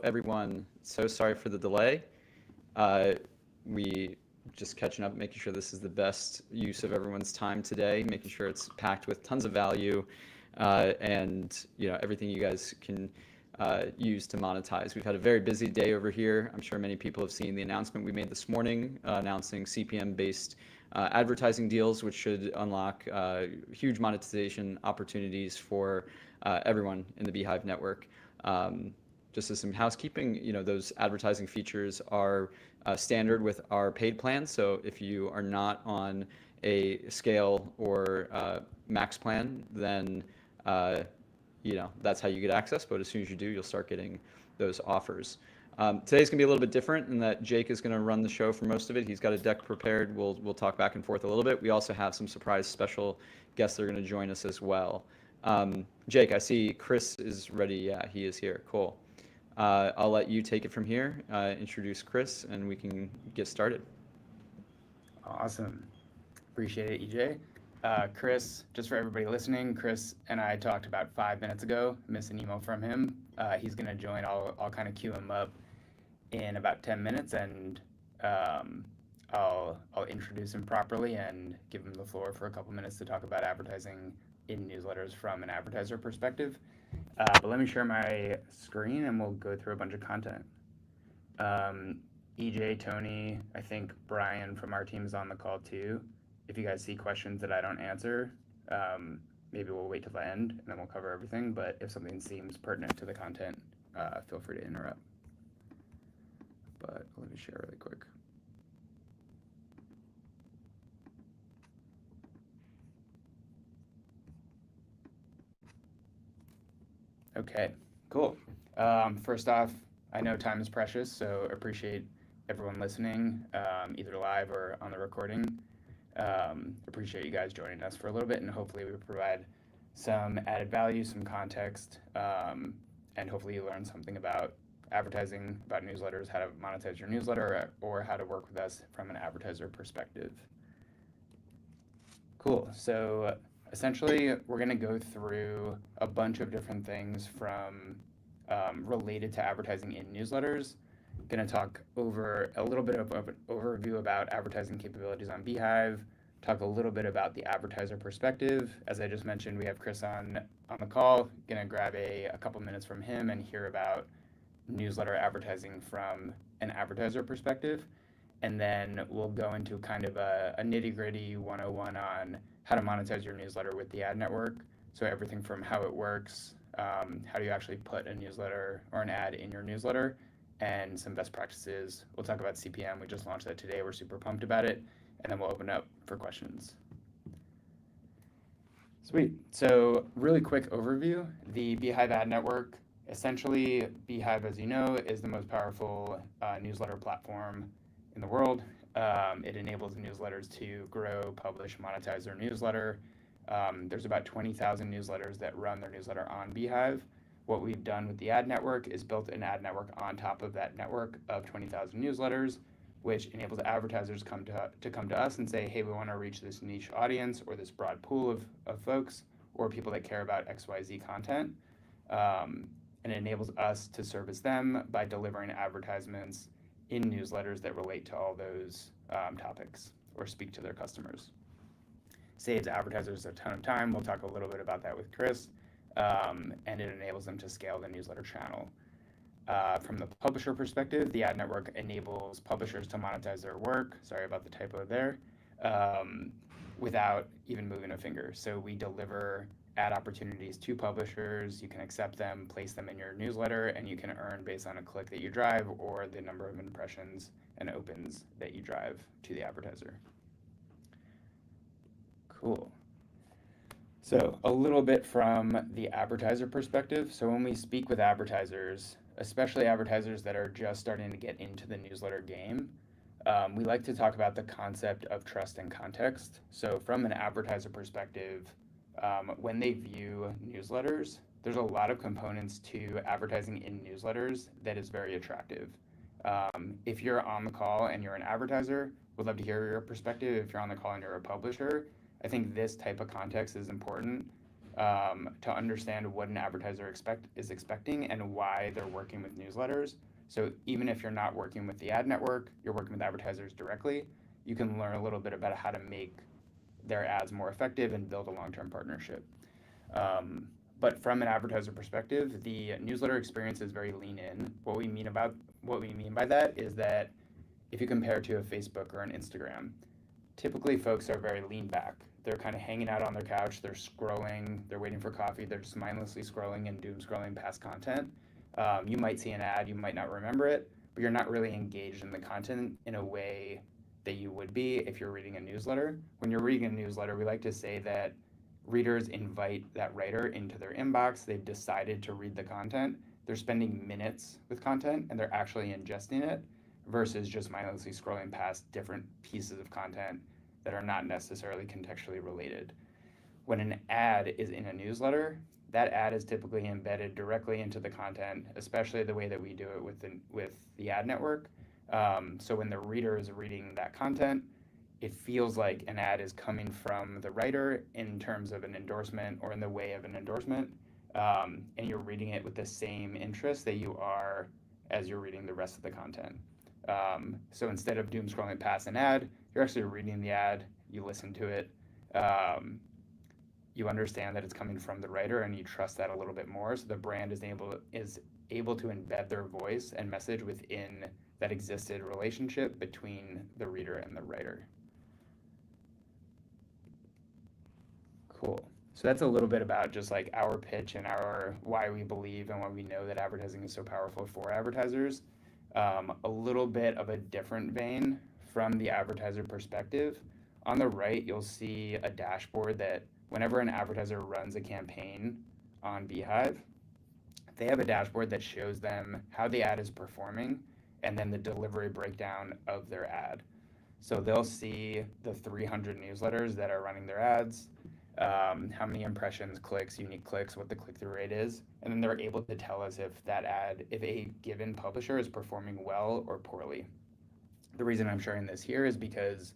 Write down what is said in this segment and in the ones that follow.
Everyone, so sorry for the delay. Uh, we just catching up, making sure this is the best use of everyone's time today, making sure it's packed with tons of value, and everything you guys can use to monetize. We've had a very busy day over here. I'm sure many people have seen the announcement we made this morning, announcing CPM-based advertising deals, which should unlock huge monetization opportunities for everyone in the beehiiv network. Just as some housekeeping, those advertising features are standard with our paid plan. So if you are not on a scale or max plan, then that's how you get access. But as soon as you do, you'll start getting those offers. Today's gonna be a little bit different in that Jake is gonna run the show for most of it. He's got a deck prepared. We'll talk back and forth a little bit. We also have some surprise special guests that are gonna join us as well. Jake, I see Chris is ready. Yeah, he is here. Cool. I'll let you take it from here, introduce Chris, and we can get started. Awesome. Appreciate it, EJ. Chris, just for everybody listening, Chris and I talked about 5 minutes ago, missed an email from him. He's going to join. I'll kind of queue him up in about 10 minutes, and I'll introduce him properly and give him the floor for a couple minutes to talk about advertising in newsletters from an advertiser perspective. But let me share my screen and we'll go through a bunch of content. EJ, Tony, I think Brian from our team is on the call too. If you guys see questions that I don't answer, maybe we'll wait till the end and then we'll cover everything. But if something seems pertinent to the content, feel free to interrupt. But let me share really quick. Okay, cool. First off, I know time is precious, so appreciate everyone listening, either live or on the recording. Appreciate you guys joining us for a little bit, and hopefully we provide some added value, some context, and hopefully you learn something about advertising, about newsletters, how to monetize your newsletter, or how to work with us from an advertiser perspective. Cool. So essentially, we're going to go through a bunch of different things from related to advertising in newsletters. Going to talk over a little bit of an overview about advertising capabilities on beehiiv, talk a little bit about the advertiser perspective. As I just mentioned, we have Chris on the call. Going to grab a couple minutes from him and hear about newsletter advertising from an advertiser perspective. And then we'll go into kind of a nitty-gritty 101 on how to monetize your newsletter with the ad network. So everything from how it works, how do you actually put a newsletter or an ad in your newsletter, and some best practices. We'll talk about CPM. We just launched that today. We're super pumped about it. And then we'll open up for questions. Sweet. So really quick overview. The beehiiv ad network, essentially beehiiv, as you know, is the most powerful newsletter platform in the world. It enables newsletters to grow, publish, monetize their newsletter. There's about 20,000 newsletters that run their newsletter on beehiiv. What we've done with the ad network is built an ad network on top of that network of 20,000 newsletters, which enables advertisers to come to us and say, hey, we want to reach this niche audience or this broad pool of folks or people that care about XYZ content. And it enables us to service them by delivering advertisements in newsletters that relate to all those topics or speak to their customers. Saves advertisers a ton of time. We'll talk a little bit about that with Chris. And it enables them to scale the newsletter channel. From the publisher perspective, the ad network enables publishers to monetize their work, sorry about the typo there, without even moving a finger. So we deliver ad opportunities to publishers. You can accept them, place them in your newsletter, and you can earn based on a click that you drive or the number of impressions and opens that you drive to the advertiser. Cool. So a little bit from the advertiser perspective. So when we speak with advertisers, especially advertisers that are just starting to get into the newsletter game, we like to talk about the concept of trust and context. So from an advertiser perspective, when they view newsletters, there's a lot of components to advertising in newsletters that is very attractive. If you're on the call and you're an advertiser, we'd love to hear your perspective. If you're on the call and you're a publisher, I think this type of context is important. to understand what an advertiser is expecting and why they're working with newsletters. So even if you're not working with the ad network, you're working with advertisers directly, you can learn a little bit about how to make their ads more effective and build a long-term partnership. But from an advertiser perspective, the newsletter experience is very lean in. What we mean by that is that if you compare to a Facebook or an Instagram, typically folks are very lean back. They're kind of hanging out on their couch, they're scrolling, they're waiting for coffee, they're just mindlessly scrolling and doom scrolling past content. You might see an ad, you might not remember it, but you're not really engaged in the content in a way that you would be if you're reading a newsletter. When you're reading a newsletter, we like to say that readers invite that writer into their inbox. They've decided to read the content. They're spending minutes with content and they're actually ingesting it versus just mindlessly scrolling past different pieces of content that are not necessarily contextually related. When an ad is in a newsletter, that ad is typically embedded directly into the content, especially the way that we do it with the ad network. So when the reader is reading that content, it feels like an ad is coming from the writer in terms of an endorsement or in the way of an endorsement, and you're reading it with the same interest that you are as you're reading the rest of the content. So instead of doom scrolling past an ad, you're actually reading the ad, you listen to it, you understand that it's coming from the writer and you trust that a little bit more. So the brand is able to embed their voice and message within that existed relationship between the reader and the writer. Cool. So that's a little bit about just like our pitch and our why we believe and why we know that advertising is so powerful for advertisers. A little bit of a different vein from the advertiser perspective. On the right, you'll see a dashboard that whenever an advertiser runs a campaign on beehiiv, they have a dashboard that shows them how the ad is performing and then the delivery breakdown of their ad. So they'll see the 300 newsletters that are running their ads, how many impressions, clicks, unique clicks, what the click-through rate is, and then they're able to tell us if that ad, if a given publisher is performing well or poorly. The reason I'm sharing this here is because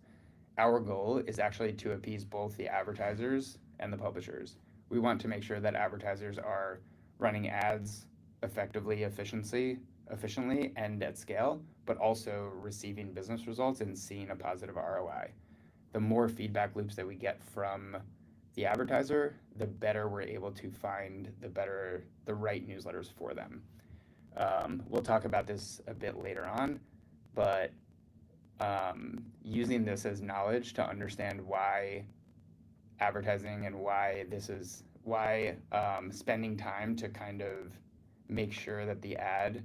our goal is actually to appease both the advertisers and the publishers. We want to make sure that advertisers are running ads effectively, efficiently, and at scale, but also receiving business results and seeing a positive ROI. The more feedback loops that we get from the advertiser, the better we're able to find the right newsletters for them. We'll talk about this a bit later on, but using this as knowledge to understand why advertising and why spending time to kind of make sure that the ad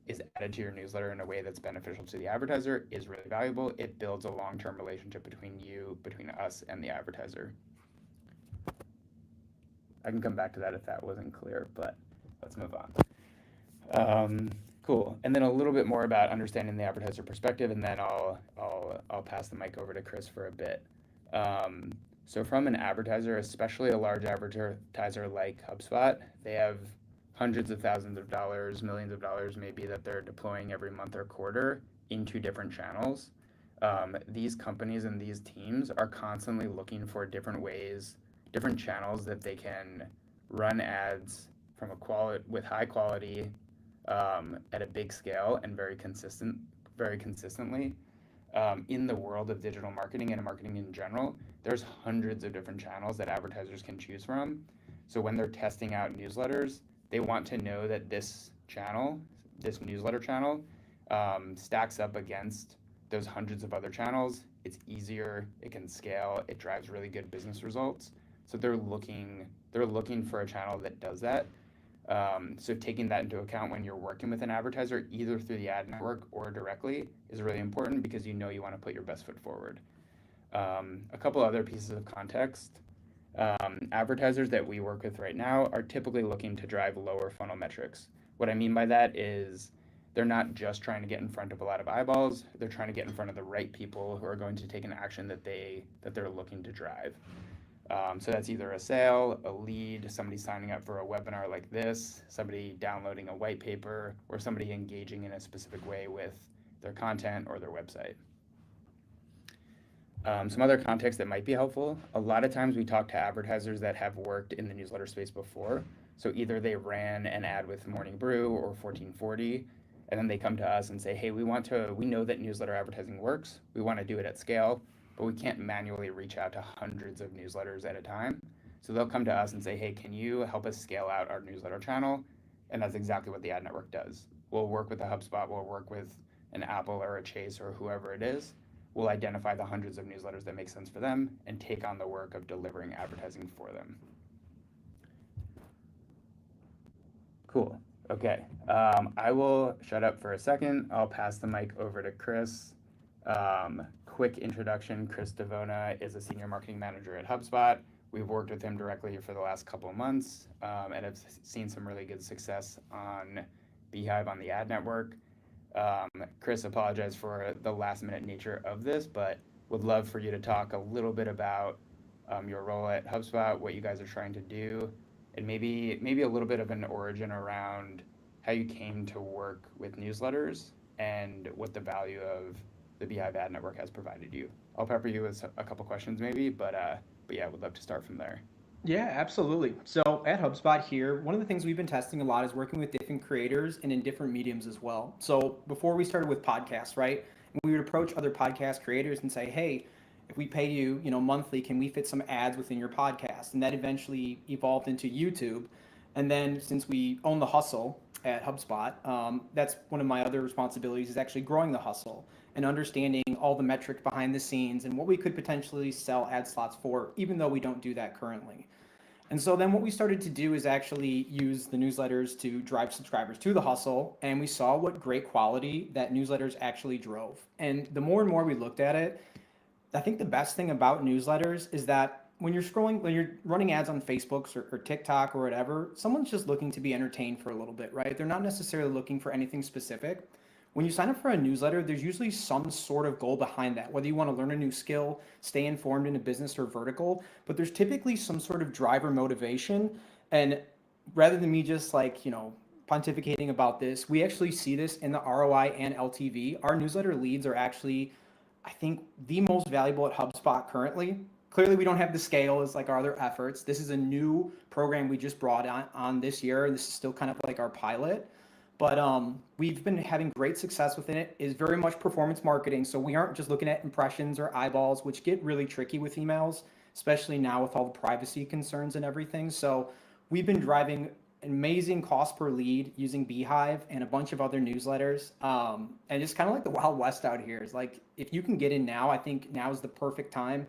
is added to your newsletter in a way that's beneficial to the advertiser is really valuable. It builds a long-term relationship between us and the advertiser. I can come back to that if that wasn't clear, but let's move on. Cool. And then a little bit more about understanding the advertiser perspective, and then I'll pass the mic over to Chris for a bit. So from an advertiser, especially a large advertiser like HubSpot, they have hundreds of thousands of dollars, millions of dollars maybe that they're deploying every month or quarter into different channels. These companies and these teams are constantly looking for different ways, different channels that they can run ads with high quality at a big scale and very consistently. In the world of digital marketing and marketing in general, there's hundreds of different channels that advertisers can choose from. So when they're testing out newsletters, they want to know that this newsletter channel, stacks up against those hundreds of other channels. It's easier, it can scale, it drives really good business results. So they're looking for a channel that does that. So taking that into account when you're working with an advertiser, either through the ad network or directly, is really important because you want to put your best foot forward. A couple other pieces of context. Advertisers that we work with right now are typically looking to drive lower funnel metrics. What I mean by that is they're not just trying to get in front of a lot of eyeballs, they're trying to get in front of the right people who are going to take an action that they're looking to drive. So that's either a sale, a lead, somebody signing up for a webinar like this, somebody downloading a white paper, or somebody engaging in a specific way with their content or their website. Some other context that might be helpful. A lot of times we talk to advertisers that have worked in the newsletter space before. So either they ran an ad with Morning Brew or 1440, and then they come to us and say, hey, we know that newsletter advertising works. We want to do it at scale, but we can't manually reach out to hundreds of newsletters at a time. So they'll come to us and say, hey, can you help us scale out our newsletter channel? And that's exactly what the ad network does. We'll work with a HubSpot, we'll work with an Apple or a Chase or whoever it is. We'll identify the hundreds of newsletters that make sense for them and take on the work of delivering advertising for them. Cool. Okay. I will shut up for a second. I'll pass the mic over to Chris. Quick introduction. Chris Devona is a senior marketing manager at HubSpot. We've worked with him directly for the last couple of months and have seen some really good success on beehiiv on the ad network. Chris, apologize for the last minute nature of this, but would love for you to talk a little bit about your role at HubSpot, what you guys are trying to do, and maybe a little bit of an origin around how you came to work with newsletters and what the value of the beehiiv ad network has provided you. I'll pepper you with a couple questions maybe, but yeah, would love to start from there. Yeah, absolutely. So at HubSpot here, one of the things we've been testing a lot is working with different creators and in different mediums as well. So before we started with podcasts, right, we would approach other podcast creators and say, hey, if we pay you, monthly, can we fit some ads within your podcast? And that eventually evolved into YouTube. And then since we own the hustle at HubSpot, that's one of my other responsibilities is actually growing the hustle and understanding all the metrics behind the scenes and what we could potentially sell ad slots for, even though we don't do that currently. And so then what we started to do is actually use the newsletters to drive subscribers to the hustle. And we saw what great quality that newsletters actually drove. And the more and more we looked at it, I think the best thing about newsletters is that when you're running ads on Facebook or TikTok or whatever, someone's just looking to be entertained for a little bit, right? They're not necessarily looking for anything specific. When you sign up for a newsletter, there's usually some sort of goal behind that, whether you want to learn a new skill, stay informed in a business or vertical, but there's typically some sort of driver motivation. And rather than me just pontificating about this, we actually see this in the ROI and LTV. Our newsletter leads are actually, I think, the most valuable at HubSpot currently. Clearly, we don't have the scale as like our other efforts. This is a new program we just brought on this year, and this is still kind of like our pilot. But we've been having great success within it. It's very much performance marketing. So we aren't just looking at impressions or eyeballs, which get really tricky with emails, especially now with all the privacy concerns and everything. So we've been driving amazing cost per lead using beehiiv and a bunch of other newsletters. And it's kind of like the Wild West out here. It's like, if you can get in now, I think now is the perfect time.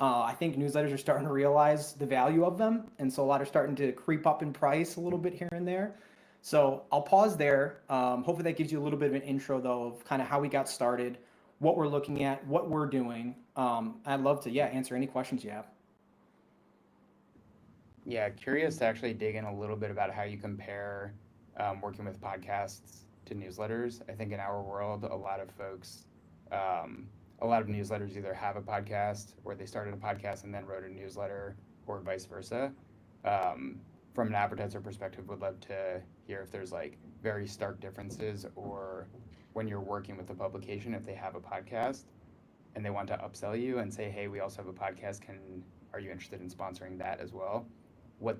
I think newsletters are starting to realize the value of them. And so a lot are starting to creep up in price a little bit here and there. So I'll pause there. Hopefully that gives you a little bit of an intro, though, of kind of how we got started, what we're looking at, what we're doing. I'd love to, answer any questions you have. Yeah, curious to actually dig in a little bit about how you compare working with podcasts to newsletters. I think in our world, a lot of folks, a lot of newsletters either have a podcast or they started a podcast and then wrote a newsletter or vice versa. From an advertiser perspective, would love to hear if there's like very stark differences, or when you're working with the publication, if they have a podcast and they want to upsell you and say, hey, we also have a podcast, are you interested in sponsoring that as well? What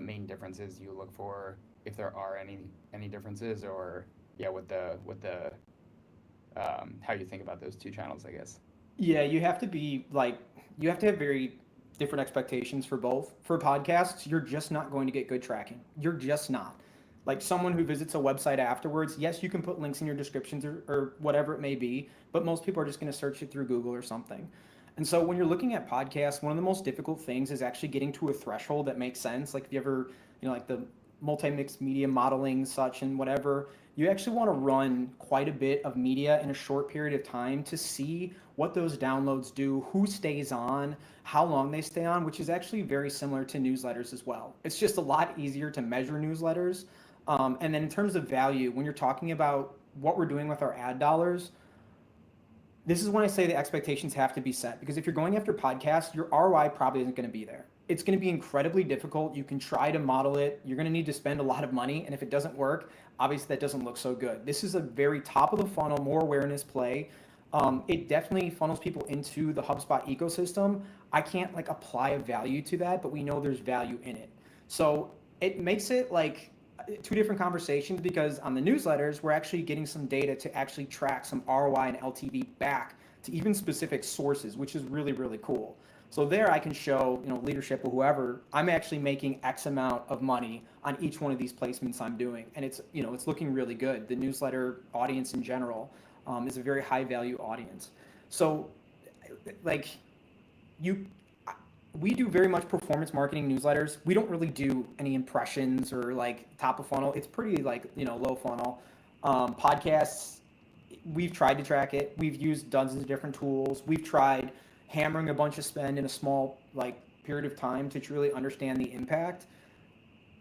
main differences you look for, if there are any differences, or how you think about those two channels, I guess. Yeah, you have to have very different expectations for both. For podcasts, you're just not going to get good tracking. You're just not. Like someone who visits a website afterwards, yes, you can put links in your descriptions or whatever it may be, but most people are just going to search it through Google or something. And so when you're looking at podcasts, one of the most difficult things is actually getting to a threshold that makes sense. Like if you ever, like the multi-mixed media modeling such and whatever, you actually want to run quite a bit of media in a short period of time to see what those downloads do, who stays on, how long they stay on, which is actually very similar to newsletters as well. It's just a lot easier to measure newsletters. And then in terms of value, when you're talking about what we're doing with our ad dollars, this is when I say the expectations have to be set, because if you're going after podcasts, your ROI probably isn't going to be there. It's going to be incredibly difficult. You can try to model it. You're going to need to spend a lot of money. And if it doesn't work, obviously that doesn't look so good. This is a very top of the funnel, more awareness play. It definitely funnels people into the HubSpot ecosystem. I can't like apply a value to that, but we know there's value in it. So it makes it like two different conversations, because on the newsletters, we're actually getting some data to actually track some ROI and LTV back to even specific sources, which is really, really cool. So there I can show, leadership or whoever, I'm actually making X amount of money on each one of these placements I'm doing. And it's looking really good. The newsletter audience in general is a very high value audience. So like you, we do very much performance marketing newsletters. We don't really do any impressions or like top of funnel. It's pretty like, low funnel. Podcasts, we've tried to track it. We've used dozens of different tools. We've tried hammering a bunch of spend in a small like period of time to truly understand the impact.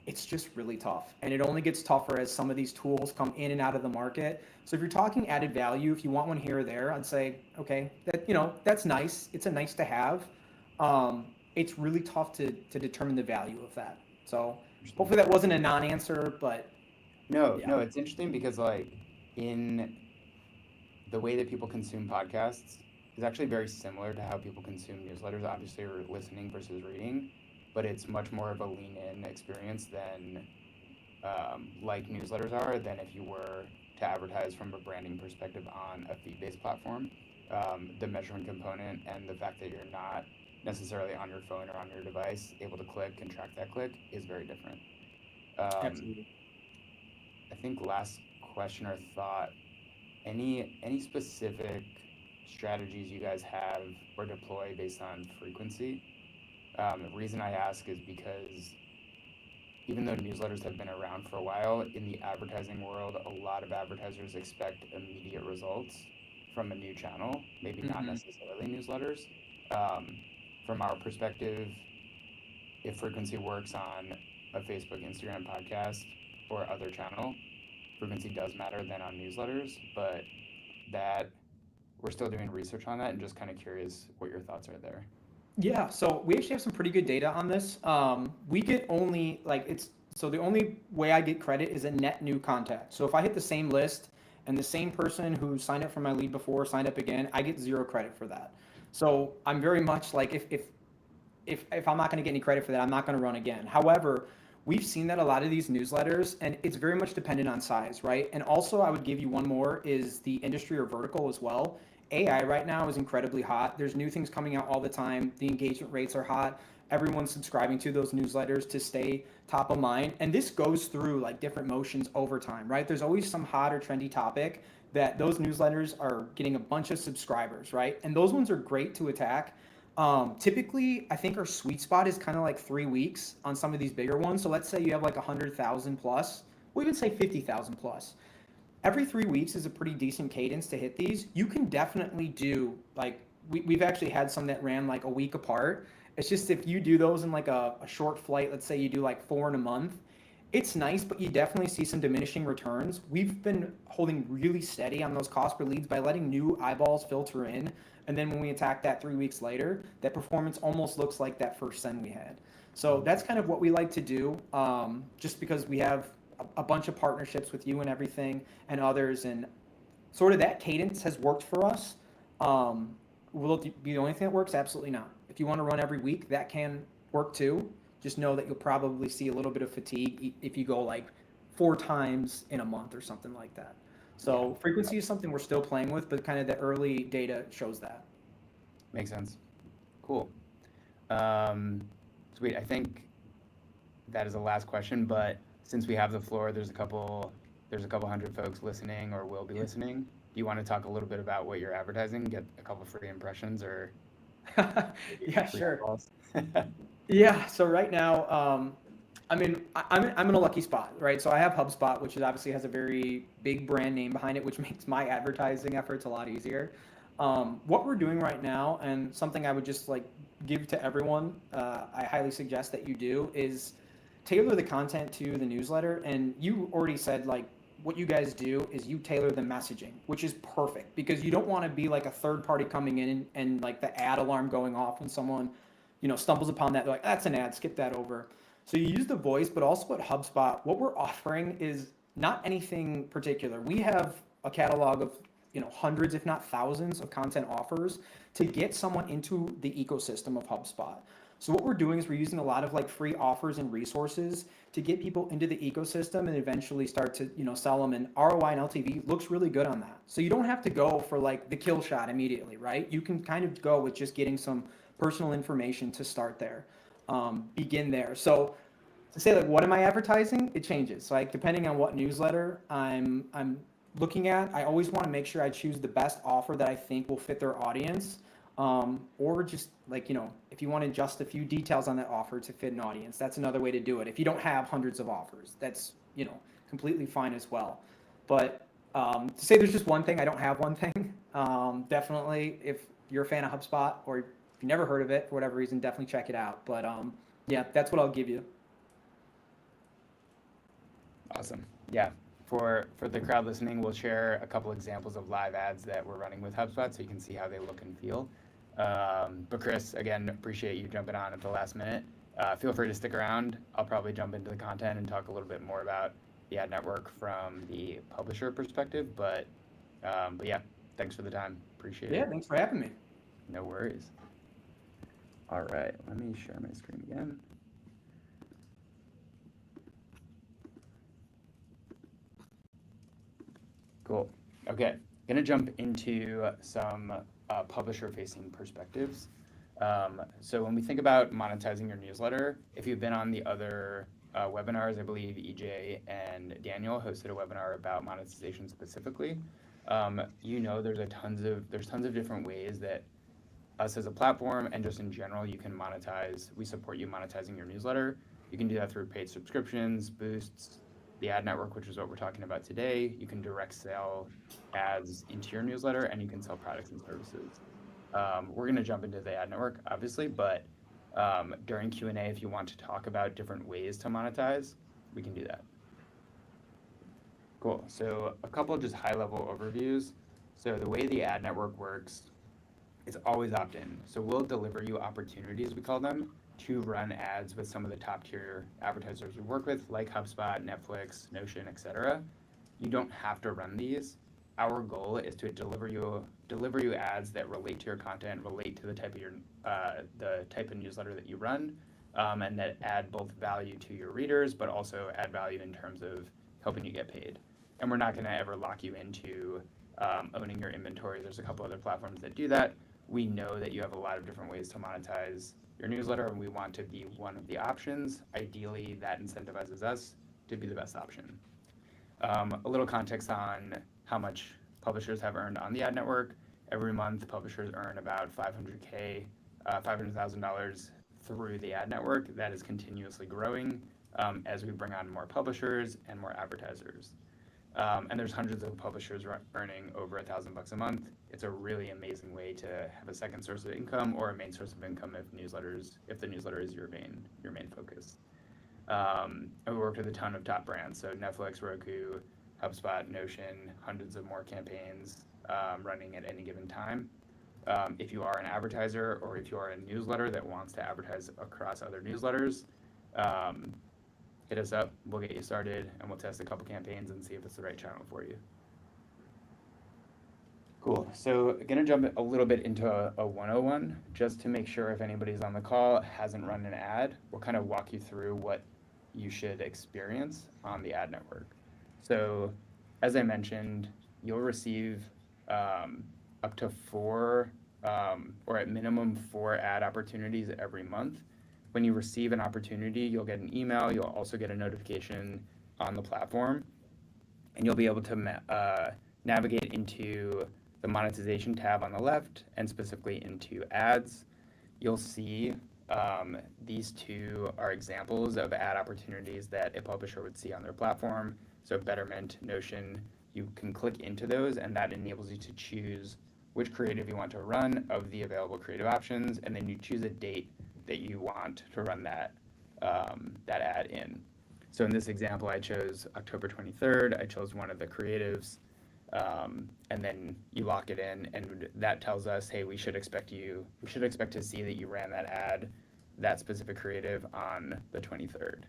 It's just really tough, and it only gets tougher as some of these tools come in and out of the market. So if you're talking added value, if you want one here or there, I'd say okay, that's nice. It's a nice to have. It's really tough to determine the value of that. So hopefully that wasn't a non-answer, but No, yeah. no, it's interesting because like in the way that people consume podcasts is actually very similar to how people consume newsletters. Obviously, or listening versus reading, but it's much more of a lean-in experience than like newsletters are than if you were to advertise from a branding perspective on a feed-based platform. The measurement component and the fact that you're not necessarily on your phone or on your device able to click and track that click is very different. Um, Absolutely. I think last question or thought, any specific strategies you guys have or deploy based on frequency? The reason I ask is because even though newsletters have been around for a while, in the advertising world, a lot of advertisers expect immediate results from a new channel, maybe not Mm-hmm. necessarily newsletters. Um, from our perspective, if frequency works on a Facebook, Instagram, podcast, or other channel, frequency does matter then on newsletters, but that we're still doing research on that and just kind of curious what your thoughts are there. Yeah, so we actually have some pretty good data on this. We get only like it's so the only way I get credit is a net new contact. So if I hit the same list and the same person who signed up for my lead before signed up again, I get zero credit for that. So I'm very much like if I'm not going to get any credit for that, I'm not going to run again. However, we've seen that a lot of these newsletters, and it's very much dependent on size, right? And also, I would give you one more is the industry or vertical as well. AI right now is incredibly hot. There's new things coming out all the time. The engagement rates are hot. Everyone's subscribing to those newsletters to stay top of mind. And this goes through like different motions over time, right? There's always some hot or trendy topic that those newsletters are getting a bunch of subscribers, right? And those ones are great to attack. Typically, I think our sweet spot is kind of like 3 weeks on some of these bigger ones. So let's say you have like 100,000 plus, we even say 50,000 plus. Every 3 weeks is a pretty decent cadence to hit these. You can definitely do like we've actually had some that ran like a week apart. It's just if you do those in like a short flight, let's say you do like 4 in a month, it's nice, but you definitely see some diminishing returns. We've been holding really steady on those cost per leads by letting new eyeballs filter in. And then when we attack that 3 weeks later, that performance almost looks like that first send we had. So that's kind of what we like to do, just because we have a bunch of partnerships with you and everything and others. And sort of that cadence has worked for us. Will it be the only thing that works? Absolutely not. If you want to run every week, that can work too. Just know that you'll probably see a little bit of fatigue if you go like 4 times in a month or something like that. Yeah, So frequency is something we're still playing with, but kind of the early data shows that. makes sense. Cool. Um, Sweet. I think that is the last question, but since we have the floor, there's a couple hundred folks listening or will be listening. Do you want to talk a little bit about what you're advertising? Get a couple free impressions or maybe Yeah, free sure. eyeballs? Yeah. So right now, I'm in a lucky spot, right? So I have HubSpot, which is obviously has a very big brand name behind it, which makes my advertising efforts a lot easier. What we're doing right now, and something I would just like give to everyone, I highly suggest that you do is tailor the content to the newsletter. And you already said like what you guys do is you tailor the messaging, which is perfect because you don't want to be like a third party coming in and like the ad alarm going off when someone, stumbles upon that. They're like, that's an ad, skip that over. So you use the voice, but also at HubSpot, what we're offering is not anything particular. We have a catalog of, hundreds, if not thousands of content offers to get someone into the ecosystem of HubSpot. So what we're doing is we're using a lot of like free offers and resources to get people into the ecosystem and eventually start to, sell them, and ROI and LTV looks really good on that. So you don't have to go for like the kill shot immediately, right? You can kind of go with just getting some personal information to start there, begin there. So to say like, what am I advertising? It changes. Like depending on what newsletter I'm looking at, I always want to make sure I choose the best offer that I think will fit their audience. Or just like, if you want to adjust a few details on that offer to fit an audience, that's another way to do it. If you don't have hundreds of offers, that's, completely fine as well. But to say there's just one thing, I don't have one thing. Definitely, if you're a fan of HubSpot or if you never heard of it for whatever reason, definitely check it out. But yeah, that's what I'll give you. Awesome. Yeah. For the crowd listening, we'll share a couple examples of live ads that we're running with HubSpot so you can see how they look and feel. But Chris, again, appreciate you jumping on at the last minute. Feel free to stick around. I'll probably jump into the content and talk a little bit more about the ad network from the publisher perspective. But yeah, thanks for the time. Appreciate it. Yeah, thanks for having me. No worries. All right, let me share my screen again. Cool. Okay, gonna jump into some publisher-facing perspectives. So when we think about monetizing your newsletter, if you've been on the other webinars, I believe EJ and Daniel hosted a webinar about monetization specifically. There's tons of different ways that us as a platform and just in general you can monetize. We support you monetizing your newsletter. You can do that through paid subscriptions, boosts, the ad network, which is what we're talking about today. You can direct sell ads into your newsletter, and you can sell products and services. We're going to jump into the ad network, obviously, but during Q&A, if you want to talk about different ways to monetize, we can do that. Cool. So a couple just high-level overviews. So the way the ad network works is always opt-in. So we'll deliver you opportunities, we call them, to run ads with some of the top tier advertisers we work with, like HubSpot, Netflix, Notion, etc. You don't have to run these. Our goal is to deliver you ads that relate to your content, relate to the type of newsletter that you run, and that add both value to your readers, but also add value in terms of helping you get paid. And we're not going to ever lock you into owning your inventory. There's a couple other platforms that do that. We know that you have a lot of different ways to monetize your newsletter, and we want to be one of the options. Ideally, that incentivizes us to be the best option. A little context on how much publishers have earned on the ad network. Every month, publishers earn about $500,000 through the ad network. That is continuously growing as we bring on more publishers and more advertisers. And there's hundreds of publishers earning over $1,000 a month. It's a really amazing way to have a second source of income or a main source of income if the newsletter is your main focus. And we worked with a ton of top brands, so Netflix, Roku, HubSpot, Notion, hundreds of more campaigns running at any given time. If you are an advertiser or if you are a newsletter that wants to advertise across other newsletters, hit us up, we'll get you started, and we'll test a couple campaigns and see if it's the right channel for you. Cool, so gonna jump a little bit into a 101, just to make sure if anybody's on the call hasn't run an ad, we'll kind of walk you through what you should experience on the ad network. So, as I mentioned, you'll receive up to 4, or at minimum 4 ad opportunities every month. When you receive an opportunity, you'll get an email, you'll also get a notification on the platform, and you'll be able to navigate into the monetization tab on the left and specifically into ads. You'll see these two are examples of ad opportunities that a publisher would see on their platform. So Betterment, Notion, you can click into those, and that enables you to choose which creative you want to run of the available creative options, and then you choose a date that you want to run that ad in. So in this example, I chose October 23rd. I chose one of the creatives, and then you lock it in, and that tells us, hey, we should expect to see that you ran that ad, that specific creative, on the 23rd.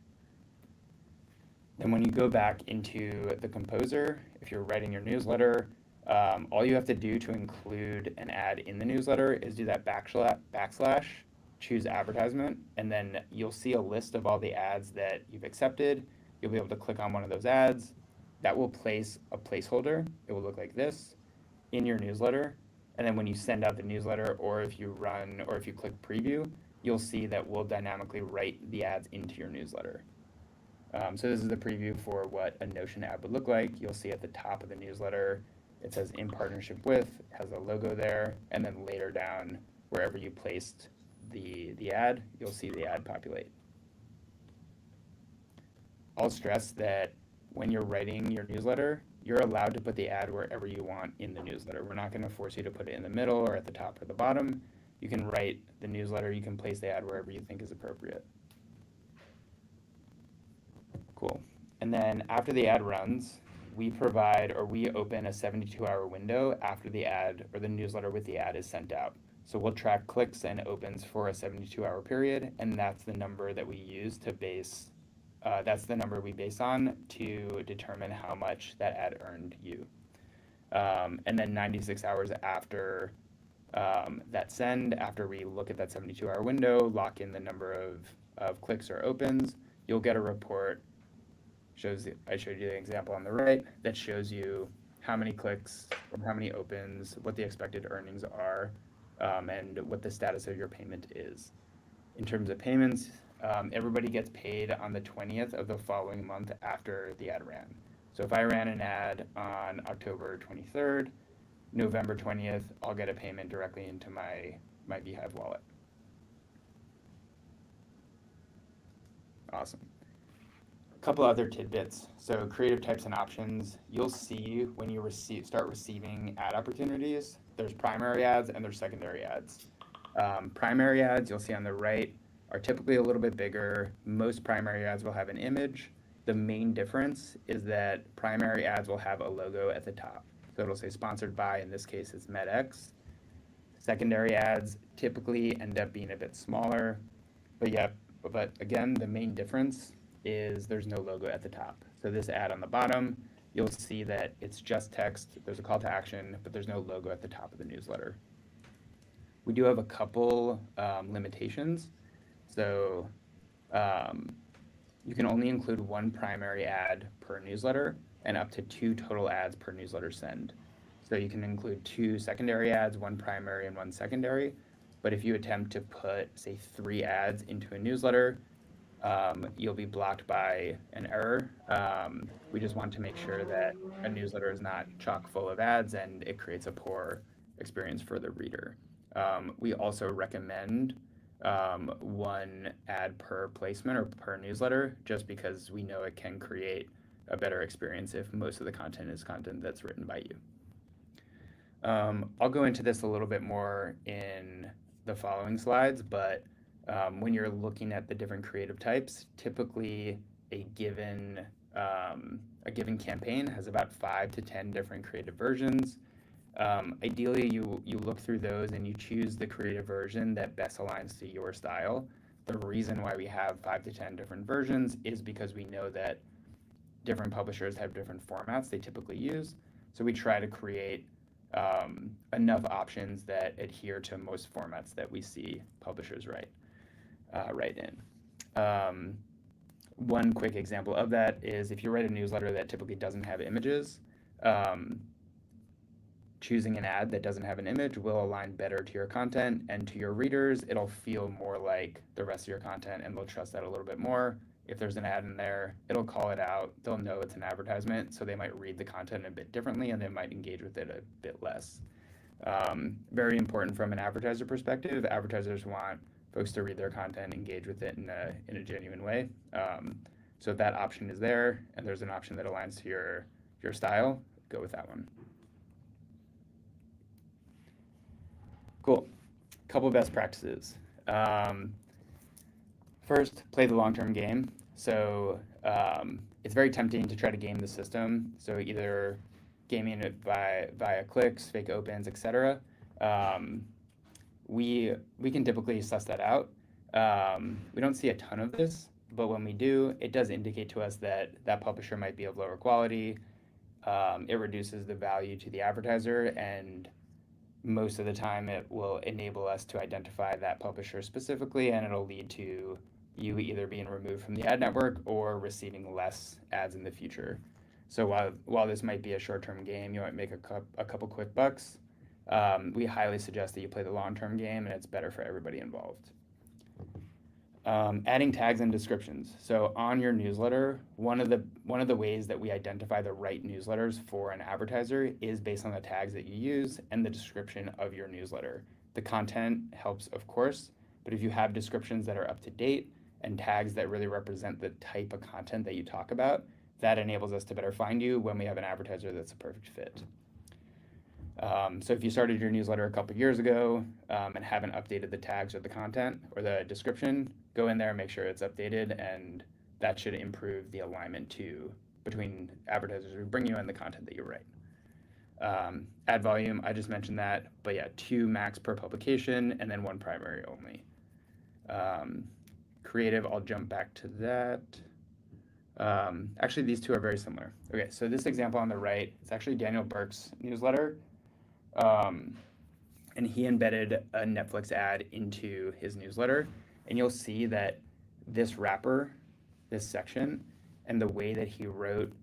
Then when you go back into the composer, if you're writing your newsletter, All you have to do to include an ad in the newsletter is do that backslash, choose advertisement, and then you'll see a list of all the ads that you've accepted. You'll be able to click on one of those ads. That will place a placeholder. It will look like this in your newsletter. And then when you send out the newsletter, or if you click preview, you'll see that we'll dynamically write the ads into your newsletter. So this is the preview for what a Notion ad would look like. You'll see at the top of the newsletter, it says in partnership with, has a logo there, and then later down, wherever you placed the ad, you'll see the ad populate. I'll stress that when you're writing your newsletter, you're allowed to put the ad wherever you want in the newsletter. We're not going to force you to put it in the middle or at the top or the bottom. You can write the newsletter, you can place the ad wherever you think is appropriate. Cool. And then after the ad runs, we open a 72-hour window after the ad or the newsletter with the ad is sent out. So we'll track clicks and opens for a 72-hour period, and that's the number that we use to base. That's the number we base on to determine how much that ad earned you. And then 96 hours after that send, after we look at that 72-hour window, lock in the number of clicks or opens, you'll get a report. I showed you the example on the right that shows you how many clicks or how many opens, what the expected earnings are, and what the status of your payment is. In terms of payments, everybody gets paid on the 20th of the following month after the ad ran. So if I ran an ad on October 23rd, November 20th, I'll get a payment directly into my beehiiv wallet. Awesome. A couple other tidbits. So creative types and options, you'll see when you start receiving ad opportunities, there's primary ads and there's secondary ads. Primary ads, you'll see on the right, are typically a little bit bigger. Most primary ads will have an image. The main difference is that primary ads will have a logo at the top. So it'll say sponsored by, in this case it's MedX. Secondary ads typically end up being a bit smaller, but again, the main difference is there's no logo at the top. So this ad on the bottom, you'll see that it's just text, there's a call to action, but there's no logo at the top of the newsletter. We do have a couple limitations. So you can only include one primary ad per newsletter and up to 2 total ads per newsletter send. So you can include 2 secondary ads, 1 primary and 1 secondary. But if you attempt to put, say, 3 ads into a newsletter, you'll be blocked by an error. We just want to make sure that a newsletter is not chock full of ads and it creates a poor experience for the reader. We also recommend 1 ad per placement or per newsletter, just because we know it can create a better experience if most of the content is content that's written by you. I'll go into this a little bit more in the following slides, but when you're looking at the different creative types, typically a given campaign has about 5 to 10 different creative versions. Ideally, you look through those and you choose the creative version that best aligns to your style. The reason why we have 5 to 10 different versions is because we know that different publishers have different formats they typically use. So we try to create enough options that adhere to most formats that we see publishers write in. One quick example of that is if you write a newsletter that typically doesn't have images, choosing an ad that doesn't have an image will align better to your content, and to your readers, it'll feel more like the rest of your content and they'll trust that a little bit more. If there's an ad in there, it'll call it out. They'll know it's an advertisement, so they might read the content a bit differently and they might engage with it a bit less. Very important from an advertiser perspective. Advertisers want folks to read their content, engage with it in a genuine way. So if that option is there and there's an option that aligns to your style, go with that one. Cool. Couple best practices. First, play the long-term game. So it's very tempting to try to game the system. So either gaming it via clicks, fake opens, etc. We can typically suss that out. We don't see a ton of this, but when we do, it does indicate to us that that publisher might be of lower quality. it reduces the value to the advertiser, and most of the time it will enable us to identify that publisher specifically, and it'll lead to you either being removed from the ad network or receiving less ads in the future. So while this might be a short-term game, you might make a couple quick bucks, we highly suggest that you play the long-term game, and it's better for everybody involved. Adding tags and descriptions. So on your newsletter, one of the ways that we identify the right newsletters for an advertiser is based on the tags that you use and the description of your newsletter. The content helps, of course, but if you have descriptions that are up to date and tags that really represent the type of content that you talk about, that enables us to better find you when we have an advertiser that's a perfect fit. So if you started your newsletter a couple years ago and haven't updated the tags or the content or the description, go in there and make sure it's updated, and that should improve the alignment between advertisers who bring you and the content that you write. Ad volume, I just mentioned that, but yeah, 2 max per publication and then 1 primary only. Creative, I'll jump back to that. Actually, these two are very similar. Okay, so this example on the right, it's actually Daniel Burke's newsletter. And he embedded a Netflix ad into his newsletter. And you'll see that this wrapper, this section, and the way that he wrote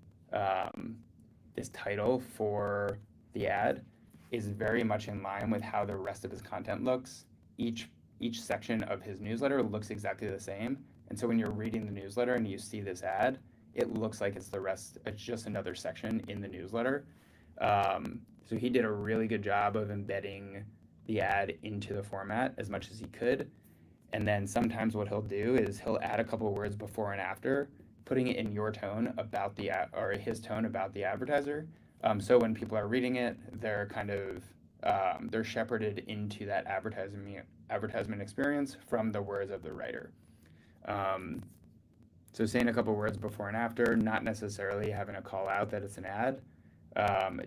this title for the ad is very much in line with how the rest of his content looks. Each section of his newsletter looks exactly the same. And so when you're reading the newsletter and you see this ad, it looks like it's just another section in the newsletter. So he did a really good job of embedding the ad into the format as much as he could. And then sometimes what he'll do is he'll add a couple of words before and after, putting it in your tone about the ad, or his tone about the advertiser. So when people are reading it, they're kind of they're shepherded into that advertisement experience from the words of the writer. So saying a couple words before and after, not necessarily having a call out that it's an ad,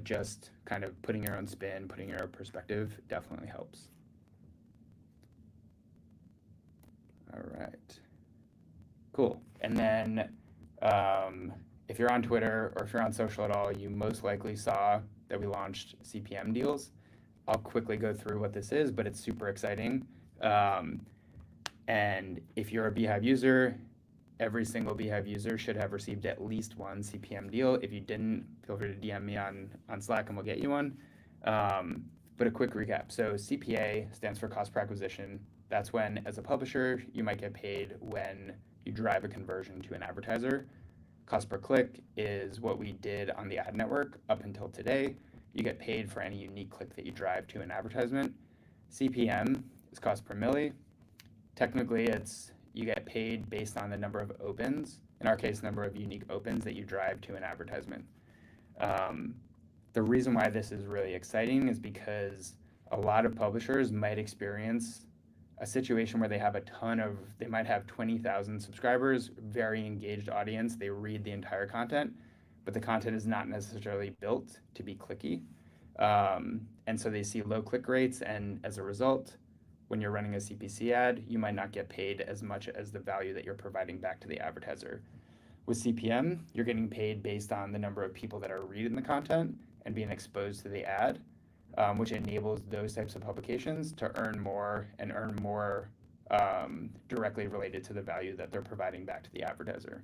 just kind of putting your own spin, putting your own perspective definitely helps. All right, cool. And then if you're on Twitter or if you're on social at all, you most likely saw that we launched CPM deals. I'll quickly go through what this is, but it's super exciting. And if you're a beehiiv user, every single beehiiv user should have received at least one CPM deal. If you didn't, feel free to DM me on Slack and we'll get you one. But a quick recap. So CPA stands for cost per acquisition. That's when, as a publisher, you might get paid when you drive a conversion to an advertiser. Cost per click is what we did on the ad network up until today. You get paid for any unique click that you drive to an advertisement. CPM is cost per milli. Technically, you get paid based on the number of opens, in our case, number of unique opens that you drive to an advertisement. The reason why this is really exciting is because a lot of publishers might experience a situation where they might have 20,000 subscribers, very engaged audience, they read the entire content, but the content is not necessarily built to be clicky. And so they see low click rates, and as a result, when you're running a CPC ad, you might not get paid as much as the value that you're providing back to the advertiser. With CPM, you're getting paid based on the number of people that are reading the content and being exposed to the ad, which enables those types of publications to earn more directly related to the value that they're providing back to the advertiser.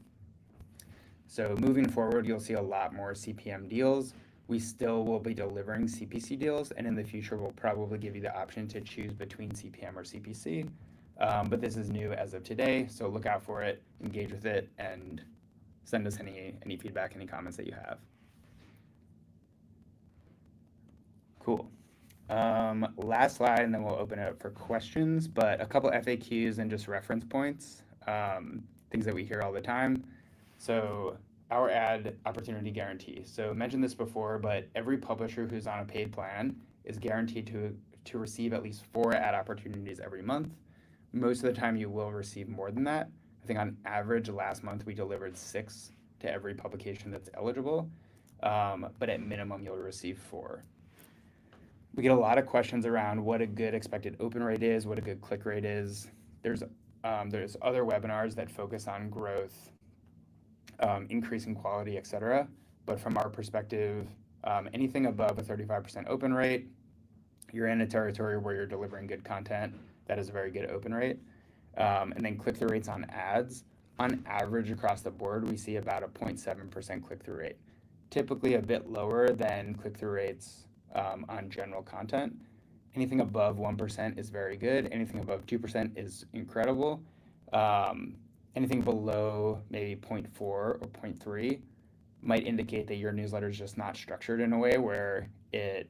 So moving forward, you'll see a lot more CPM deals. We still will be delivering CPC deals, and in the future, we'll probably give you the option to choose between CPM or CPC. But this is new as of today, so look out for it, engage with it, and send us any feedback, any comments that you have. Cool. Last slide, and then we'll open it up for questions, but a couple FAQs and just reference points, things that we hear all the time. So our ad opportunity guarantee. So I mentioned this before, but every publisher who's on a paid plan is guaranteed to receive at least 4 ad opportunities every month. Most of the time you will receive more than that. I think on average last month we delivered 6 to every publication that's eligible, but at minimum you'll receive 4. We get a lot of questions around what a good expected open rate is, what a good click rate is. There's other webinars that focus on growth, increasing quality, etc. But from our perspective, anything above a 35% open rate, you're in a territory where you're delivering good content. That is a very good open rate. And then click-through rates on ads. On average across the board, we see about a 0.7% click-through rate. Typically a bit lower than click-through rates on general content. Anything above 1% is very good. Anything above 2% is incredible. Anything below maybe 0.4 or 0.3 might indicate that your newsletter is just not structured in a way where it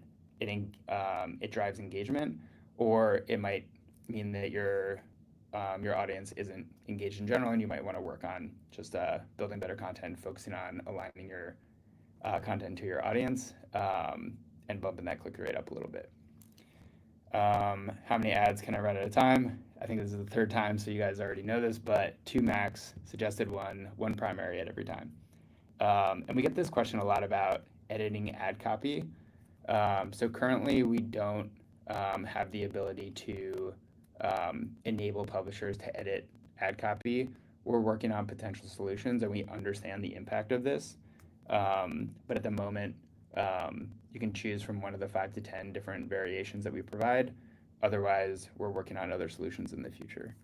drives engagement, or it might mean that your audience isn't engaged in general, and you might want to work on just building better content, focusing on aligning your content to your audience, and bumping that click rate up a little bit. How many ads can I run at a time? I think this is the third time, so you guys already know this, but 2 max, suggested one primary at every time. And we get this question a lot about editing ad copy. So currently we don't have the ability to enable publishers to edit ad copy. We're working on potential solutions, and we understand the impact of this. But at the moment, you can choose from one of the 5 to 10 different variations that we provide. Otherwise, we're working on other solutions in the future.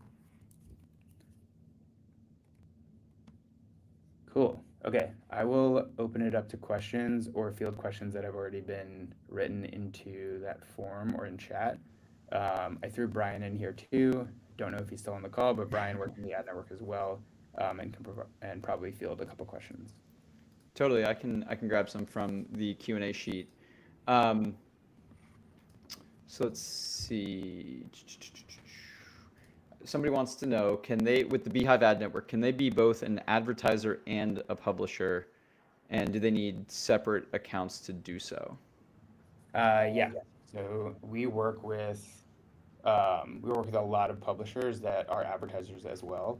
Cool. Okay, I will open it up to questions or field questions that have already been written into that form or in chat. I threw Brian in here too. Don't know if he's still on the call, but Brian works in the ad network as well, and can probably field a couple questions. Totally, I can grab some from the Q&A sheet. So let's see. Somebody wants to know, can they, with the beehiiv ad network, can they be both an advertiser and a publisher? And do they need separate accounts to do so? Yeah. So we work with a lot of publishers that are advertisers as well.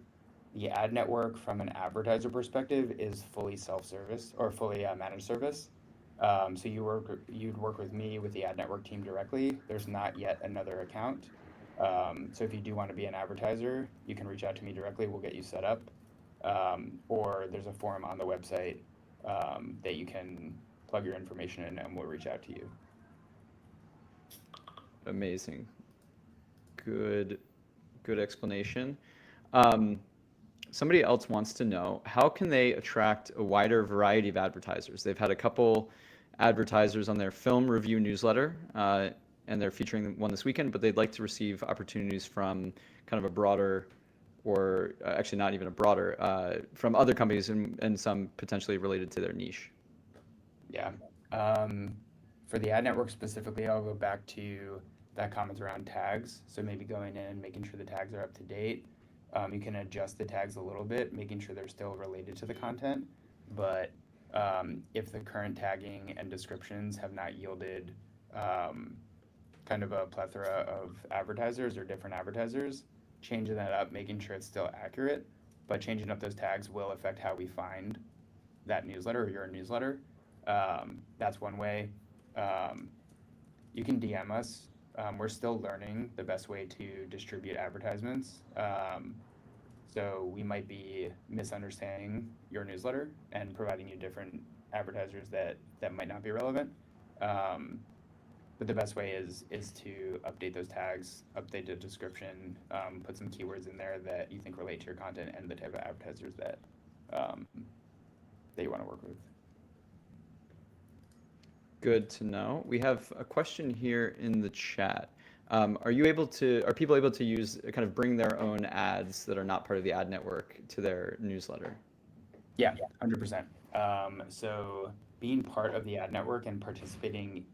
The ad network, from an advertiser perspective, is fully self-service or fully managed service. So you'd work with me, with the ad network team directly. There's not yet another account. So if you do want to be an advertiser, you can reach out to me directly. We'll get you set up. Or there's a form on the website that you can plug your information in, and we'll reach out to you. Amazing. Good explanation. Somebody else wants to know, how can they attract a wider variety of advertisers? They've had a couple advertisers on their film review newsletter, and they're featuring one this weekend, but they'd like to receive opportunities from kind of a broader, or actually not even a broader, from other companies and some potentially related to their niche. Yeah. For the ad network specifically, I'll go back to that comment around tags. So maybe going in, making sure the tags are up to date. You can adjust the tags a little bit, making sure they're still related to the content. But if the current tagging and descriptions have not yielded kind of a plethora of advertisers or different advertisers, changing that up, making sure it's still accurate, but changing up those tags will affect how we find that newsletter or your newsletter. That's one way. You can DM us. We're still learning the best way to distribute advertisements. So we might be misunderstanding your newsletter and providing you different advertisers that might not be relevant. But the best way is to update those tags, update the description, put some keywords in there that you think relate to your content and the type of advertisers that you want to work with. Good to know. We have a question here in the chat. Are people able to use, kind of bring their own ads that are not part of the ad network to their newsletter? Yeah, 100%. So being part of the ad network and participating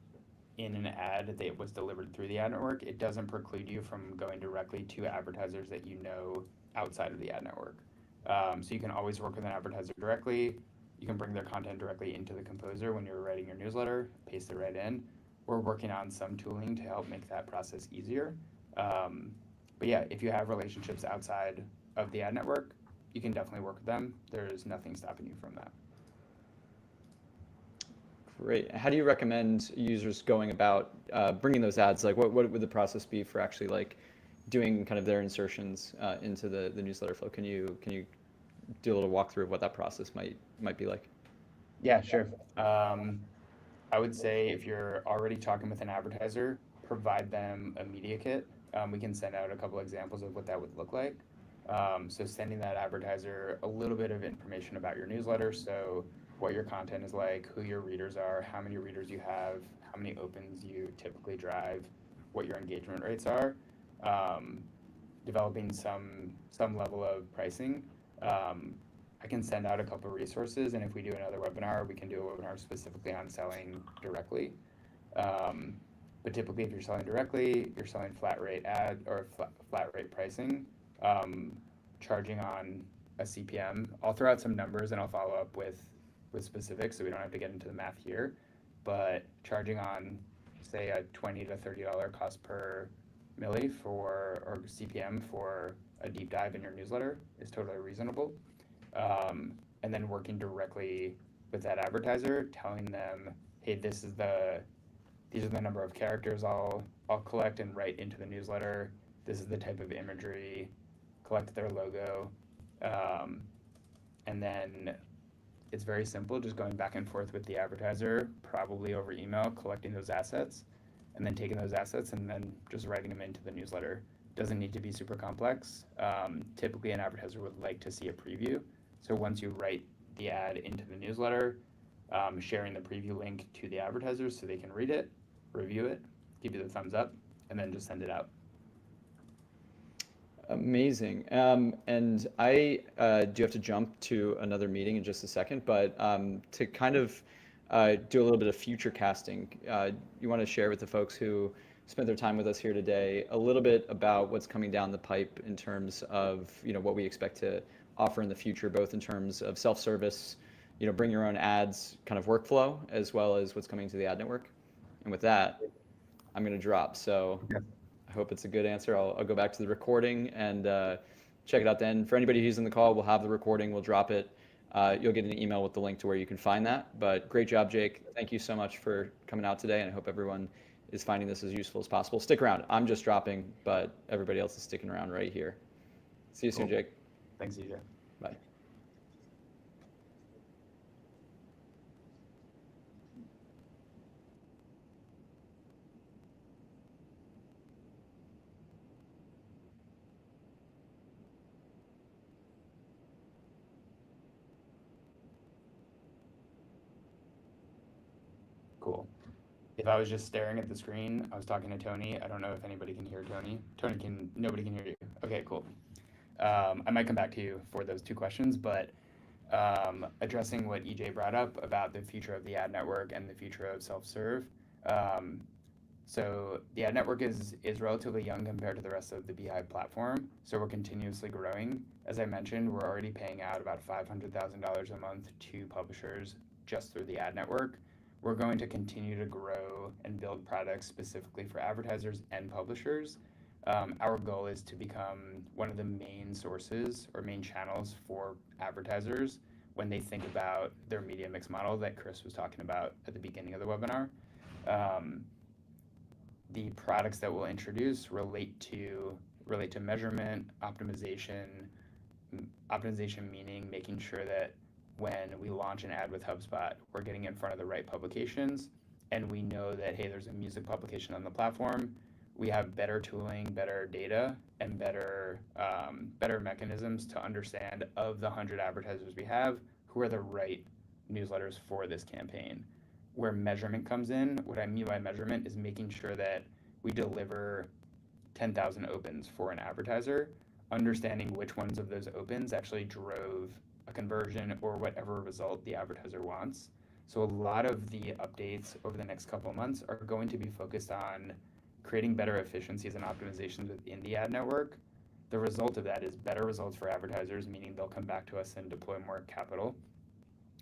in an ad that was delivered through the ad network, it doesn't preclude you from going directly to advertisers that you know outside of the ad network. So you can always work with an advertiser directly. You can bring their content directly into the composer when you're writing your newsletter, paste it right in. We're working on some tooling to help make that process easier. But yeah, if you have relationships outside of the ad network, you can definitely work with them. There's nothing stopping you from that. Great. How do you recommend users going about bringing those ads? Like, what would the process be for actually like doing kind of their insertions into the newsletter flow? Can you do a little walkthrough of what that process might be like? Yeah, sure. I would say if you're already talking with an advertiser, provide them a media kit. We can send out a couple examples of what that would look like. So sending that advertiser a little bit of information about your newsletter, so what your content is like, who your readers are, how many readers you have, how many opens you typically drive, what your engagement rates are, um, developing some level of pricing. Um, I can send out a couple of resources, and if we do another webinar, we can do a webinar specifically on selling directly. Um, but typically, if you're selling directly, you're selling flat rate ad or flat rate pricing, um, charging on a CPM. I'll throw out some numbers and I'll follow up with specifics, so we don't have to get into the math here. But charging on, say, a $20 to $30 cost per milli for or CPM for a deep dive in your newsletter is totally reasonable. And then working directly with that advertiser, telling them, hey, these are the number of characters I'll collect and write into the newsletter. This is the type of imagery. Collect their logo, and then it's very simple, just going back and forth with the advertiser, probably over email, collecting those assets, and then taking those assets and then just writing them into the newsletter. Doesn't need to be super complex. Typically, an advertiser would like to see a preview. So once you write the ad into the newsletter, sharing the preview link to the advertisers so they can read it, review it, give you the thumbs up, and then just send it out. Amazing. And I do have to jump to another meeting in just a second, but to kind of do a little bit of future casting, you want to share with the folks who spent their time with us here today a little bit about what's coming down the pipe in terms of what we expect to offer in the future, both in terms of self-service, bring your own ads kind of workflow, as well as what's coming to the ad network. And with that, I'm going to drop. So. Yeah. I hope it's a good answer. I'll go back to the recording and check it out then. For anybody who's in the call, we'll have the recording. We'll drop it. You'll get an email with the link to where you can find that. But great job, Jake. Thank you so much for coming out today, and I hope everyone is finding this as useful as possible. Stick around. I'm just dropping, but everybody else is sticking around right here. See you soon, Cool. Jake. Thanks, EJ. Bye. Cool. If I was just staring at the screen, I was talking to Tony. I don't know if anybody can hear Tony. Nobody can hear you. Okay, cool. I might come back to you for those two questions, but addressing what EJ brought up about the future of the ad network and the future of self-serve. So the ad network is relatively young compared to the rest of the beehiiv platform. So we're continuously growing. As I mentioned, we're already paying out about $500,000 a month to publishers just through the ad network. We're going to continue to grow and build products specifically for advertisers and publishers. Our goal is to become one of the main sources or main channels for advertisers when they think about their media mix model that Chris was talking about at the beginning of the webinar. The products that we'll introduce relate to measurement, optimization meaning making sure that when we launch an ad with HubSpot, we're getting in front of the right publications, and we know that, hey, there's a music publication on the platform. We have better tooling, better data, and better mechanisms to understand, of the 100 advertisers we have, who are the right newsletters for this campaign. Where measurement comes in, what I mean by measurement is making sure that we deliver 10,000 opens for an advertiser, understanding which ones of those opens actually drove a conversion or whatever result the advertiser wants. So a lot of the updates over the next couple of months are going to be focused on creating better efficiencies and optimizations within the ad network. The result of that is better results for advertisers, meaning they'll come back to us and deploy more capital,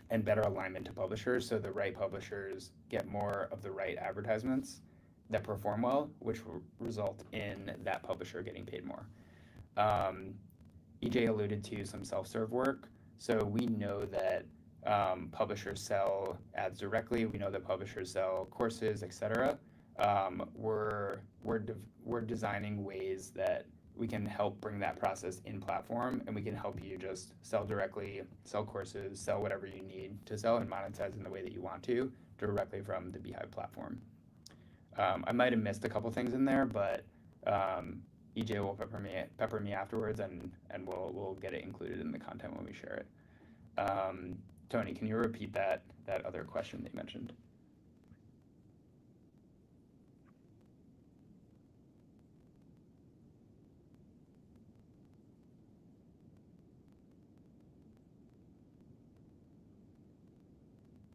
and better alignment to publishers, so the right publishers get more of the right advertisements that perform well, which will result in that publisher getting paid more. EJ alluded to some self-serve work. So we know that publishers sell ads directly. We know that publishers sell courses, etc. We're designing ways that we can help bring that process in platform, and we can help you just sell directly, sell courses, sell whatever you need to sell, and monetize in the way that you want to directly from the beehiiv platform. I might have missed a couple things in there, but EJ will pepper me afterwards, and we'll get it included in the content when we share it. Tony, can you repeat that other question that you mentioned?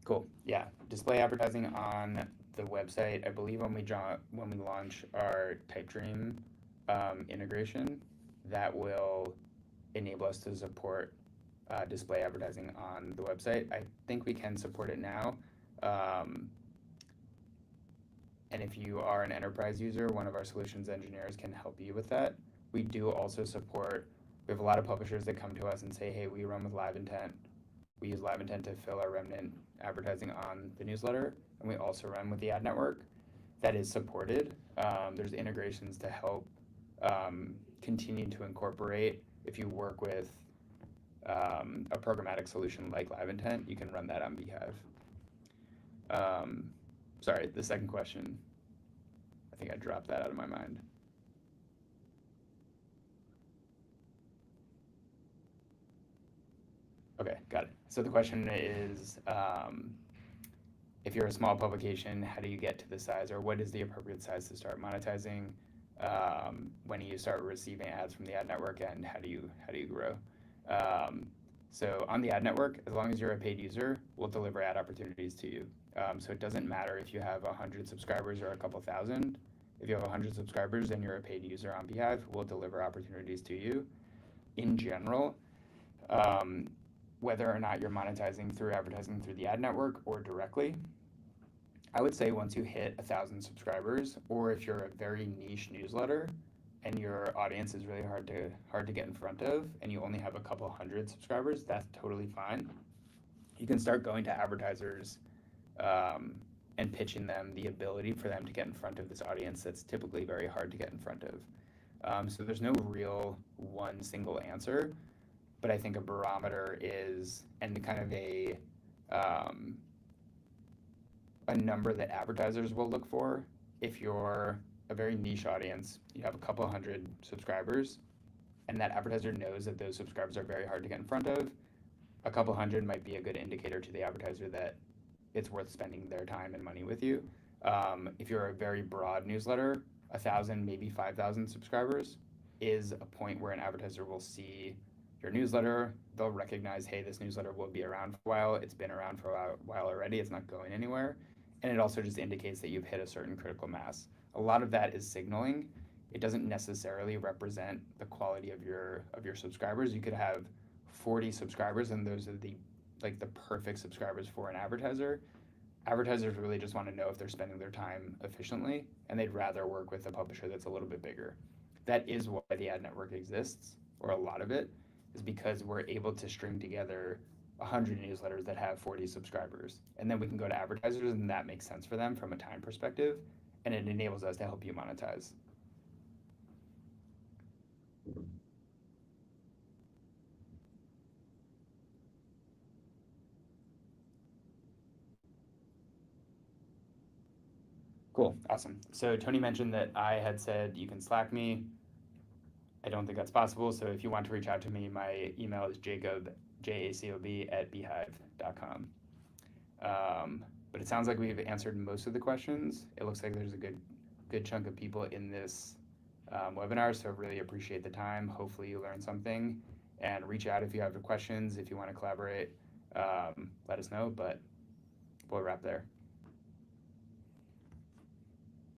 Cool. Yeah, display advertising on the website. I believe when we launch our TypeDream integration, that will enable us to support display advertising on the website. I think we can support it now. And if you are an enterprise user, one of our solutions engineers can help you with that. We do also support, we have a lot of publishers that come to us and say, hey, we run with Live Intent. We use Live Intent to fill our remnant advertising on the newsletter, and we also run with the ad network. That is supported. There's integrations to help continue to incorporate. If you work with a programmatic solution like Live Intent, you can run that on beehiiv. Sorry, the second question. I think I dropped that out of my mind. Okay, got it. So the question is, if you're a small publication, how do you get to the size, or what is the appropriate size to start monetizing? When do you start receiving ads from the ad network, and how do you grow? So on the ad network, as long as you're a paid user, we'll deliver ad opportunities to you. So it doesn't matter if you have 100 subscribers or a couple thousand. If you have 100 subscribers and you're a paid user on beehiiv, we'll deliver opportunities to you. In general, whether or not you're monetizing through advertising through the ad network or directly, I would say once you hit 1,000 subscribers, or if you're a very niche newsletter and your audience is really hard to get in front of, and you only have a couple hundred subscribers, that's totally fine. You can start going to advertisers and pitching them the ability for them to get in front of this audience that's typically very hard to get in front of. So there's no real one single answer, but I think a barometer is, and kind of a number that advertisers will look for. If you're a very niche audience, you have a couple hundred subscribers, and that advertiser knows that those subscribers are very hard to get in front of, a couple hundred might be a good indicator to the advertiser that it's worth spending their time and money with you. If you're a very broad newsletter, 1,000, maybe 5,000 subscribers is a point where an advertiser will see your newsletter. They'll recognize, hey, this newsletter will be around for a while. It's been around for a while already. It's not going anywhere. And it also just indicates that you've hit a certain critical mass. A lot of that is signaling. It doesn't necessarily represent the quality of your subscribers. You could have 40 subscribers, and those are the perfect subscribers for an advertiser. Advertisers really just want to know if they're spending their time efficiently, and they'd rather work with a publisher that's a little bit bigger. That is why the ad network exists, or a lot of it, is because we're able to string together 100 newsletters that have 40 subscribers. And then we can go to advertisers, and that makes sense for them from a time perspective, and it enables us to help you monetize. Cool, awesome. So Tony mentioned that I had said you can Slack me. I don't think that's possible, so if you want to reach out to me, my email is jacob, Jacob, @beehiiv.com. But it sounds like we've answered most of the questions. It looks like there's a good chunk of people in this webinar, so really appreciate the time. Hopefully you learned something, and reach out if you have questions. If you want to collaborate, let us know, but we'll wrap there.